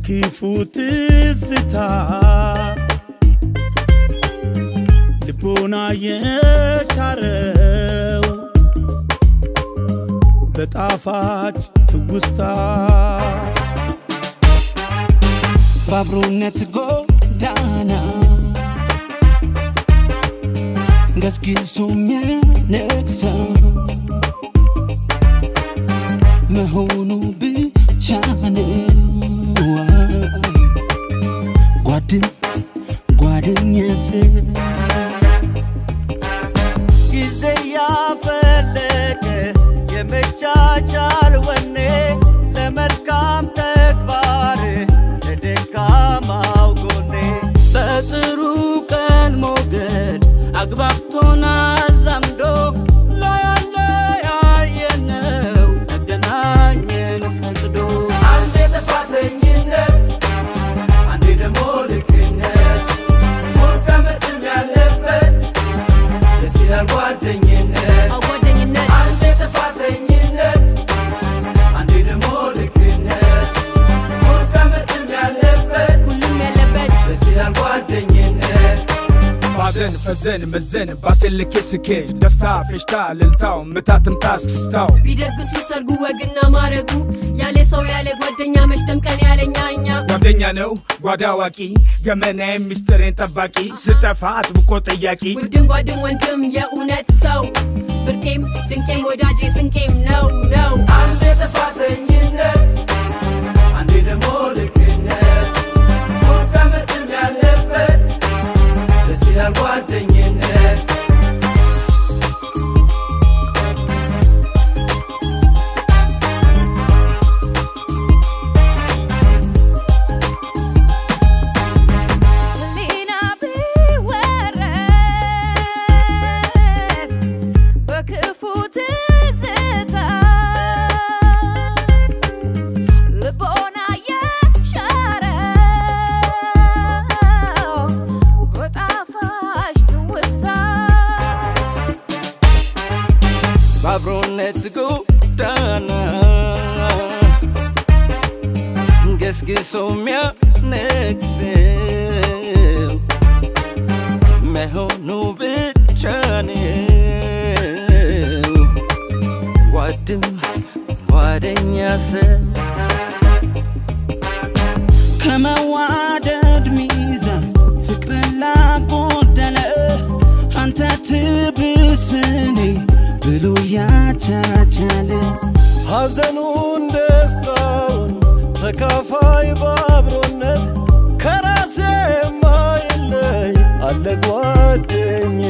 በክፉ ትዝታ ልቦና የሻረው በጣፋጭ ትውስታ ባብሮነት ጎዳና ገስግሶ የሚያነግሰው መሆኑ ብቻ ነው ጓደኛዬ ጊዜ ያፈለቀ የመቻቻል ወኔ ለመልካም ተግባር ለደካማው ጎኔ በጥሩ ቀን ሞገድ አግባብቶናል አምዶ ያየነው ተገናኘን ፈቅዶ አንዴ ጥፋተኝነት አንዴ ደግሞ ልክነት ሞት መርጥም ያለበት ደስ ይላል ጓደኝነት አንዴ ጥፋተኝነት አንዴ ደግሞ ልክነት ሞት መርጥም ያለበት ሁሉም ያለበት ደስ ይላል ጓደኝነት بعدين فزين مزين باسلك سكيت دستا فيشتا للتاو متاتم تاسكستاو بيدقسو سرقو وقنا مارقو يالي سو يالي ጓደኛ መሽተም ቀን ያለኛኛ ጓደኛ ነው ጓዳዋቂ ገመናዬ ሚስጥሬን ጠባቂ ስጠፋ አጥብቆ ጠያቂ ውድም ጓደም ወንድም የእውነት ሰው ብርቄም ድንቄም ወዳጄ ስንቄም ነው አንዴ ጥፋተኝነት አንዴ ደግሞ ልክነት ሞት መርጥም ያለበት ደስ ይላል ጓደኝነት ባብሮነት ጎዳና ገስግሶ የሚያነግሰው መሆኑ ብቻ ነው ጓደኛ ሰው ከመዋደድ ሚዛን ፍቅርን ላጎደለ አንተ ትብስኔ ብሎ ያቻቻለ ሐዘኑን ደስታውን ተካፋይ ባብሮነት ከራሴ ማይለይ አለ ጓደኛ